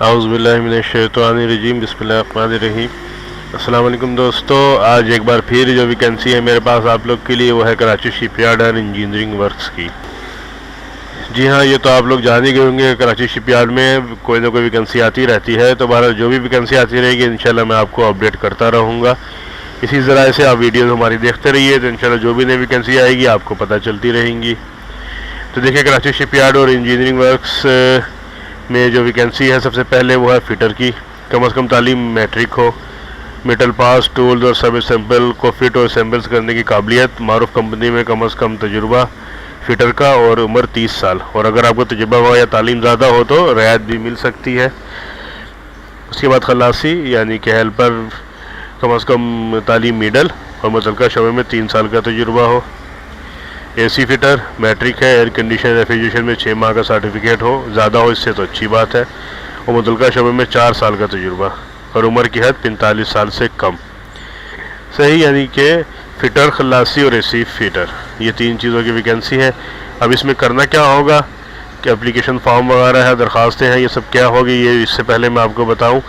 اعوذ باللہ من الشیطان الرجیم، بسم اللہ الرحمن الرحیم۔ السلام علیکم دوستو، آج ایک بار پھر جو ویکینسی ہے میرے پاس آپ لوگ کے لیے وہ ہے Karachi ship yard and engineering works کی۔ جی ہاں، یہ تو آپ لوگ جان ہی گئے ہوں گے، کراچی شپ یارڈ میں کوئی نہ کوئی ویکینسی آتی رہتی ہے، تو بہرحال جو بھی ویکینسی آتی رہے گی انشاءاللہ میں آپ کو اپڈیٹ کرتا رہوں گا۔ اسی ذرائع سے آپ ویڈیوز ہماری دیکھتے رہیے تو انشاءاللہ جو بھی نئی ویکینسی آئے گی آپ کو پتہ چلتی رہیں گی۔ تو دیکھیں، کراچی شپ یارڈ اور انجینئرنگ ورکس میں جو ویکینسی ہے سب سے پہلے وہ ہے فٹر کی۔ کم از کم تعلیم میٹرک ہو، میٹل پاس، ٹولز اور سب اسمبل کو فٹ اور اسمبلز کرنے کی قابلیت، معروف کمپنی میں کم از کم تجربہ فٹر کا، اور عمر 30 سال، اور اگر آپ کو تجربہ ہو یا تعلیم زیادہ ہو تو رعایت بھی مل سکتی ہے۔ اس کے بعد خلاصی یعنی کہ ہیلپر، کم از کم تعلیم میڈل اور متعلقہ شعبے میں 3 سال کا تجربہ ہو۔ اے سی فٹر میٹرک ہے، ایئر کنڈیشن ریفریجریشن میں 6 ماہ کا سرٹیفکیٹ ہو، زیادہ ہو اس سے تو اچھی بات ہے، اور متعلقہ شعبے میں 4 سال کا تجربہ، اور عمر کی حد 45 سال سے کم۔ صحیح، یعنی کہ فٹر، خلاصی اور اے سی فٹر، یہ 3 چیزوں کی ویکینسی ہے۔ اب اس میں کرنا کیا ہوگا کہ اپلیکیشن فارم وغیرہ ہے، درخواستیں ہیں، یہ سب کیا ہوگی یہ اس سے پہلے میں آپ کو بتاؤں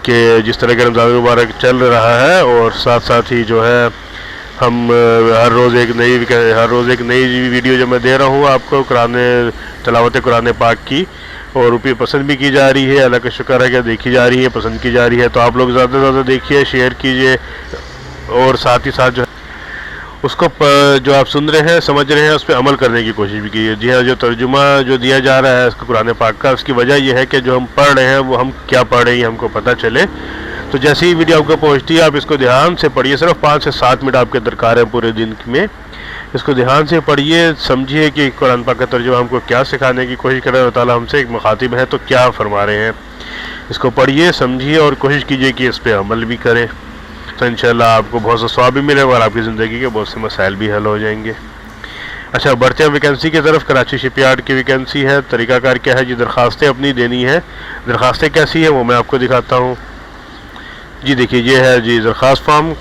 کہ جس طرح کہ رمضان المبارک چل رہا ہے اور ساتھ ساتھ ہی جو ہے ہم ہر روز ایک نئی ویڈیو جو میں دے رہا ہوں آپ کو تلاوت قرآن پاک کی، اور روپیے پسند بھی کی جا رہی ہے، اللہ کا شکر ہے کہ دیکھی جا رہی ہے، پسند کی جا رہی ہے، تو آپ لوگ زیادہ سے زیادہ دیکھیے، شیئر کیجئے، اور ساتھ ہی ساتھ جو اس کو جو آپ سن رہے ہیں، سمجھ رہے ہیں، اس پہ عمل کرنے کی کوشش بھی کیجیے۔ جی ہاں، جو ترجمہ جو دیا جا رہا ہے اس کو قرآن پاک کا، اس کی وجہ یہ ہے کہ جو ہم پڑھ رہے ہیں وہ ہم کیا پڑھ رہے ہیں ہم کو پتہ چلے۔ تو جیسے ہی ویڈیو آپ کو پہنچتی ہے آپ اس کو دھیان سے پڑھیے، صرف 5 سے 7 منٹ آپ کے درکار ہے پورے دن میں، اس کو دھیان سے پڑھیے، سمجھیے کہ قرآن پاک کا ترجمہ ہم کو کیا سکھانے کی کوشش کر رہے ہیں، اللہ تعالیٰ ہم سے ایک مخاطب ہے تو کیا فرما رہے ہیں، اس کو پڑھیے، سمجھیے، اور کوشش کیجیے کہ اس پہ عمل بھی کریں، تو انشاءاللہ آپ کو بہت سا ثواب بھی ملے گا اور آپ کی زندگی کے بہت سے مسائل بھی حل ہو جائیں گے۔ اچھا، بڑھتے ہیں ویکینسی کی طرف۔ کراچی شپ یارڈ کی ویکینسی ہے۔ طریقہ کار کیا ہے جی؟ درخواستیں اپنی دینی ہے۔ درخواستیں کیسی ہیں وہ میں آپ کو دکھاتا ہوں۔ جی دیکھیے، یہ ہے جی درخواست form,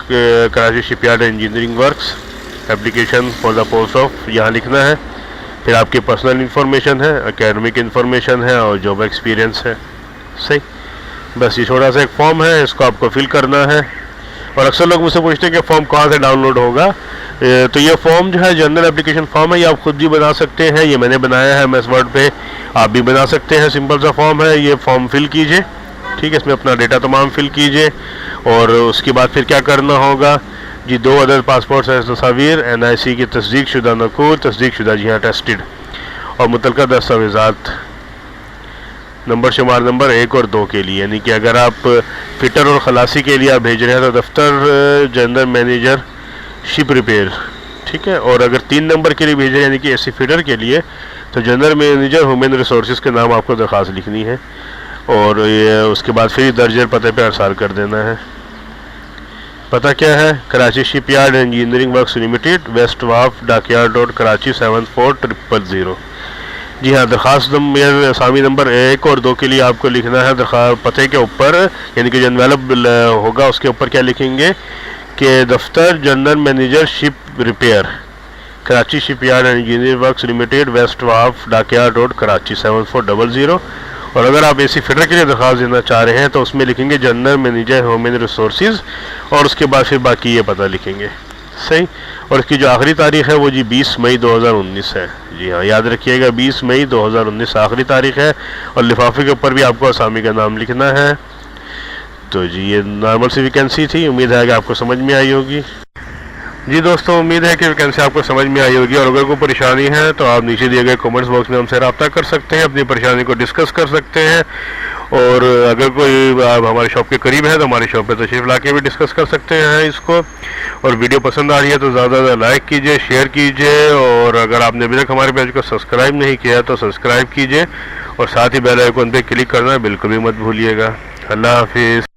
Karachi ship yard engineering works, application for the post of, یہاں لکھنا ہے، پھر آپ کی پرسنل انفارمیشن ہے، اکیڈمک انفارمیشن ہے، اور جاب ایکسپیرینس ہے۔ صحیح، بس یہ چھوٹا سا ایک فارم ہے، اس کو آپ کو فل کرنا ہے، اور اکثر لوگ مجھ سے پوچھتے ہیں کہ فارم کہاں سے ڈاؤن لوڈ ہوگا۔ تو یہ فارم جو ہے جنرل اپلیکیشن فارم ہے، یہ آپ خود بھی بنا سکتے ہیں، یہ میں نے بنایا ہے MS Word پہ، آپ بھی بنا سکتے ہیں، سمپل سا فارم ہے۔ یہ فارم فل کیجئے، ٹھیک ہے، اس میں اپنا ڈیٹا تمام فل کیجئے، اور اس کے بعد پھر کیا کرنا ہوگا جی؟ 2 عدد پاسپورٹ سائز تصاویر، NIC کی تصدیق شدہ نقول، تصدیق شدہ جی ہاں ٹیسٹڈ، اور متعلقہ دستاویزات، نمبر شمار نمبر 1 اور 2 کے لیے، یعنی کہ اگر آپ فٹر اور خلاصی کے لیے آپ بھیج رہے ہیں تو دفتر جنرل مینیجر شپ ریپیئر، ٹھیک ہے، اور اگر 3 نمبر کے لیے بھیج رہے ہیں یعنی کہ ایسی فٹر کے لیے تو جنرل مینیجر ہیومن ریسورسز کے نام آپ کو درخواست لکھنی ہے، اور اس کے بعد پھر درج پتے پہ ارسال کر دینا ہے۔ پتہ کیا ہے؟ Karachi ship yard engineering works limited, west wharf, dock yard road, Karachi 74000۔ جی ہاں، درخواست اسامی نمبر 1 اور 2 کے لیے آپ کو لکھنا ہے درخواست پتے کے اوپر، یعنی کہ جو انویلپ ہوگا اس کے اوپر کیا لکھیں گے کہ دفتر general manager ship repair, Karachi ship yard engineering works limited, west wharf, dock yard road, Karachi 74000۔ اور اگر آپ ایسی فٹر کے لیے درخواست دینا چاہ رہے ہیں تو اس میں لکھیں گے جنرل مینیجر ہیومن ریسورسز، اور اس کے بعد پھر باقی یہ پتہ لکھیں گے۔ صحیح، اور اس کی جو آخری تاریخ ہے وہ جی 20 مئی 2019 ہے۔ جی ہاں، یاد رکھیے گا، 20 مئی 2019 آخری تاریخ ہے، اور لفافے کے اوپر بھی آپ کو اسامی کا نام لکھنا ہے۔ تو جی یہ نارمل سی ویکینسی تھی، امید ہے کہ آپ کو سمجھ میں آئی ہوگی۔ جی دوستو، امید ہے کہ ویکینسی آپ کو سمجھ میں آئی ہوگی، اور اگر کوئی پریشانی ہے تو آپ نیچے دیے گئے کامنٹس باکس میں ہم سے رابطہ کر سکتے ہیں، اپنی پریشانی کو ڈسکس کر سکتے ہیں، اور اگر کوئی آپ ہمارے شاپ کے قریب ہے تو ہماری شاپ پہ تشریف لا کے بھی ڈسکس کر سکتے ہیں اس کو۔ اور ویڈیو پسند آ رہی ہے تو زیادہ سے زیادہ لائک کیجئے، شیئر کیجئے، اور اگر آپ نے ابھی تک ہمارے پیج کو سبسکرائب نہیں کیا تو سبسکرائب کیجئے، اور ساتھ ہی بیل آئیکن پہ کلک کرنا بالکل بھی مت بھولیے گا۔ اللہ حافظ۔